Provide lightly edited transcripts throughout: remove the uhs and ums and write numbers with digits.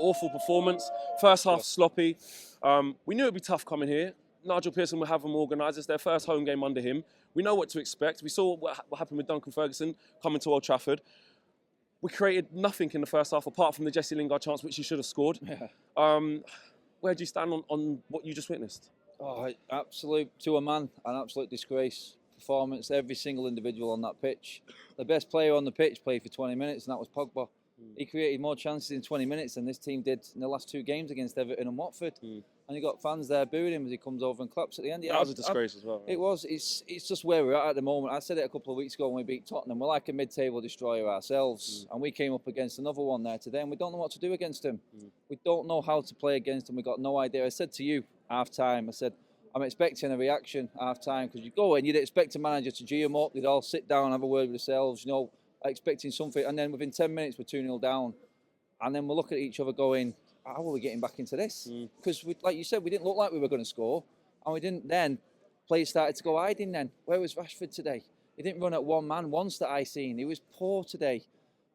awful performance. First half sloppy. We knew it'd be tough coming here. Nigel Pearson will have them organised. It's their first home game under him. We know what to expect. We saw what happened with Duncan Ferguson coming to Old Trafford. We created nothing in the first half apart from the Jesse Lingard chance, which he should have scored. Yeah. Where do you stand on what you just witnessed? Oh, absolute, to a man, an absolute disgrace performance. Every single individual on that pitch. The best player on the pitch played for 20 minutes, and that was Pogba. He created more chances in 20 minutes than this team did in the last 2 games against Everton and Watford. And you got fans there booing him as he comes over and claps at the end. That was a disgrace as well. Right? It was. It's just where we're at the moment. I said it a couple of weeks ago when we beat Tottenham. We're like a mid-table destroyer ourselves. And we came up against another one there today, and we don't know what to do against him. We don't know how to play against him. We got no idea. I said to you, half-time, I said, I'm expecting a reaction half-time, because you go in, you'd expect a manager to G them up. They'd all sit down and have a word with themselves, you know, expecting something. And then within 10 minutes, we're 2-0 down. And then we'll look at each other going, how are we getting back into this? Because, like you said, we didn't look like we were going to score. And we didn't then. Players started to go hiding then. Where was Rashford today? He didn't run at one man once that I seen. He was poor today.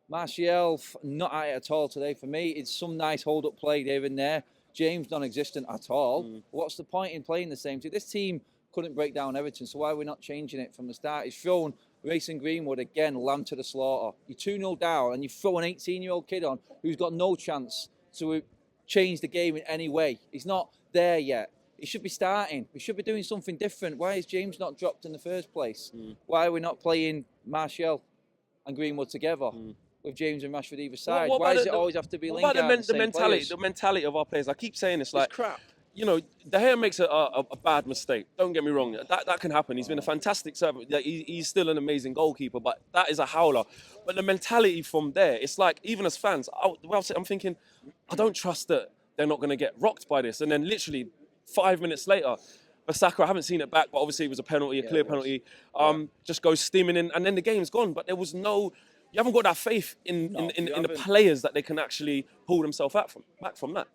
Martial, not at it at all today for me. It's some nice hold-up play there and there. James, non-existent at all. What's the point in playing the same team? This team couldn't break down Everton, so why are we not changing it from the start? He's thrown Mason Greenwood again, lamb to the slaughter. You're 2-0 down and you throw an 18-year-old kid on who's got no chance to change the game in any way. He's not there yet. He should be starting. We should be doing something different. Why is James not dropped in the first place? Why are we not playing Martial and Greenwood together with James and Rashford either side? Why does it always have to be Lingard? What about the mentality of our players? I keep saying this, like, it's crap. You know, De Gea makes a bad mistake. Don't get me wrong. That can happen. He's been a fantastic servant. He's still an amazing goalkeeper, but that is a howler. But the mentality from there, it's like, even as fans, I'm thinking, I don't trust that they're not going to get rocked by this. And then literally 5 minutes later, Basaka, I haven't seen it back, but obviously it was a penalty, a clear penalty, just goes steaming in, and then the game's gone. But there was no... You haven't got that faith in the players that they can actually pull themselves back from that.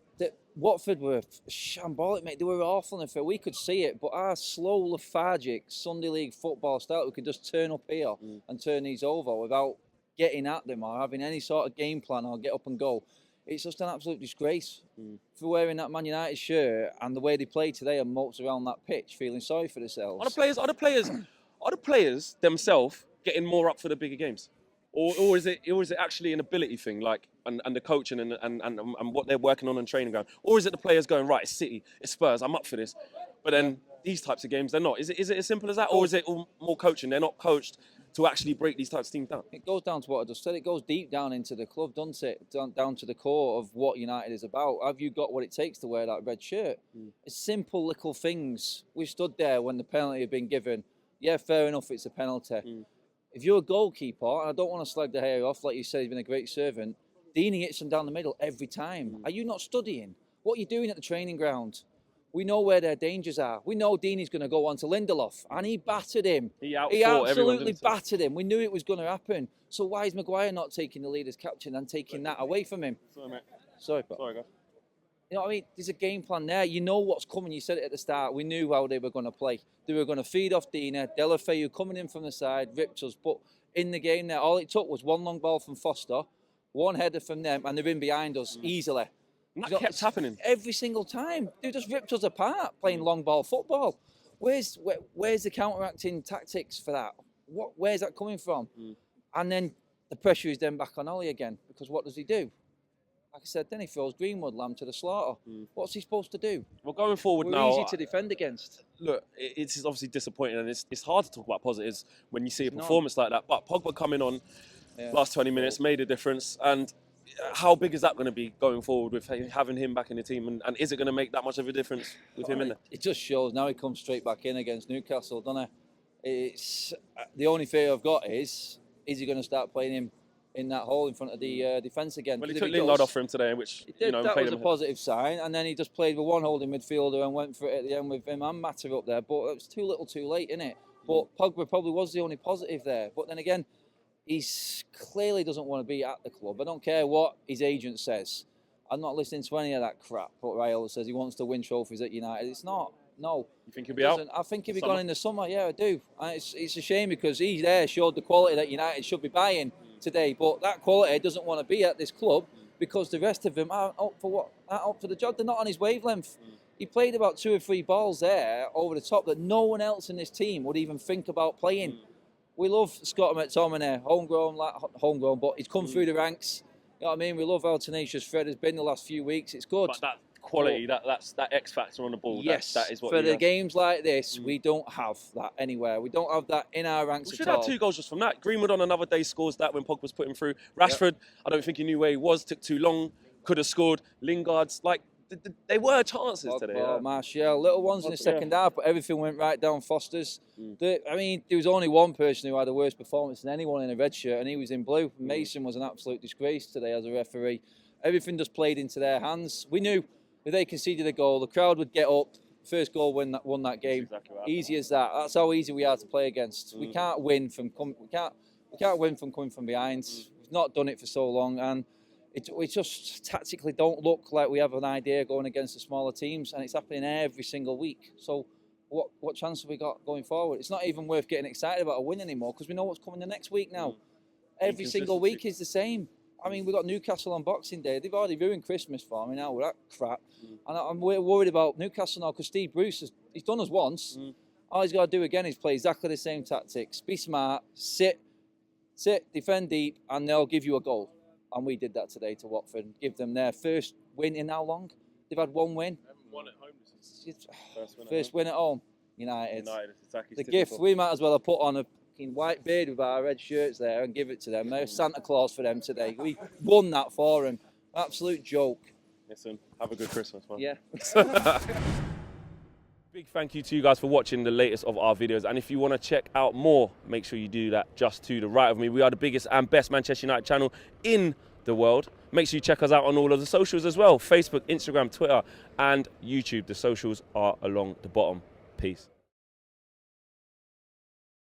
Watford were shambolic, mate. They were awful. And we could see it, but our slow, lethargic Sunday League football style, we could just turn up here and turn these over without getting at them or having any sort of game plan or get up and go. It's just an absolute disgrace for wearing that Man United shirt and the way they played today and mopes around that pitch, feeling sorry for themselves. Are the players themselves getting more up for the bigger games? Or is it actually an ability thing, like and the coaching and what they're working on and training ground? Or is it the players going, right, it's City, it's Spurs, I'm up for this. But then these types of games, they're not. Is it as simple as that? Or is it all more coaching? They're not coached to actually break these types of teams down? It goes down to what I just said. It goes deep down into the club, doesn't it? Down to the core of what United is about. Have you got what it takes to wear that red shirt? It's simple little things. We stood there when the penalty had been given. Yeah, fair enough, it's a penalty. If you're a goalkeeper, and I don't want to slag the hair off, like you said, he's been a great servant, Deeney hits him down the middle every time. Are you not studying? What are you doing at the training ground? We know where their dangers are. We know Deeney's going to go on to Lindelof, and he battered him. He absolutely battered him. We knew it was going to happen. So why is Maguire not taking the lead as captain and taking that away from him? Sorry, mate. Sorry, guys. You know what I mean? There's a game plan there. You know what's coming. You said it at the start. We knew how they were going to play. They were going to feed off Dina. Delafeu coming in from the side, ripped us. But in the game there, all it took was one long ball from Foster, one header from them, and they're in behind us easily. And that kept happening. Every single time. They just ripped us apart playing long ball football. Where's the counteracting tactics for that? Where's that coming from? And then the pressure is then back on Ollie again, because what does he do? Like I said, then he throws Greenwood lamb to the slaughter. What's he supposed to do? Well, going forward now... We're easy to defend against. Look, it's obviously disappointing, and it's hard to talk about positives when you see a performance like that. But Pogba coming on last 20 minutes made a difference. And how big is that going to be going forward with having him back in the team? And is it going to make that much of a difference with him in there? It just shows now he comes straight back in against Newcastle, doesn't it? It's the only fear I've got is he going to start playing him in that hole in front of the defence again? Well, he took Lingard off for him today, which that was a positive sign. And then he just played with one holding midfielder and went for it at the end with him and Mata up there. But it was too little, too late, innit? But Pogba probably was the only positive there. But then again, he clearly doesn't want to be at the club. I don't care what his agent says. I'm not listening to any of that crap. What Raiola says he wants to win trophies at United. It's not. No. You think he'll be out? I think he'll be gone in the summer. Yeah, I do. And it's a shame because he's there, showed the quality that United should be buying today, but that quality doesn't want to be at this club because the rest of them aren't up for the job. They're not on his wavelength. He played about 2 or 3 balls there over the top that no one else in this team would even think about playing. We love Scott McTominay, homegrown, but he's come through the ranks. You know what I mean? We love how tenacious Fred has been the last few weeks. It's good. But that quality, that's that X factor on the ball. Yes, that is what for he the has. games like this, we don't have that anywhere. We don't have that in our ranks We should at all. have 2 goals just from that. Greenwood on another day scores that when Pogba's put him through. Rashford, I don't think he knew where he was. Took too long. Could have scored. Lingard's like they were chances today. Yeah. Martial, little ones in the second half, but everything went right down Foster's. I mean, there was only one person who had a worse performance than anyone in a red shirt, and he was in blue. Mason was an absolute disgrace today as a referee. Everything just played into their hands. We knew if they conceded a goal, the crowd would get up. First goal won that game. Exactly right. Easy as that. That's how easy we are to play against. We can't win from coming from behind. We've not done it for so long, and we just tactically don't look like we have an idea going against the smaller teams, and it's happening every single week. So what chance have we got going forward? It's not even worth getting excited about a win anymore because we know what's coming the next week now. Every single week is the same. I mean, we've got Newcastle on Boxing Day. They've already ruined Christmas for me now with that crap. And I'm worried about Newcastle now because Steve Bruce, he's done us once. All he's got to do again is play exactly the same tactics. Be smart, sit, defend deep, and they'll give you a goal. And we did that today to Watford. Give them their first win in how long? They've had 1 win. They haven't won at home since First win at home. United. Exactly. The gift, we might as well have put on a fucking white beard with our red shirts there and give it to them. There's Santa Claus for them today. We won that for them. Absolute joke. Listen, have a good Christmas, man. Yeah. Big thank you to you guys for watching the latest of our videos. And if you want to check out more, make sure you do that just to the right of me. We are the biggest and best Manchester United channel in the world. Make sure you check us out on all of the socials as well. Facebook, Instagram, Twitter, and YouTube. The socials are along the bottom. Peace.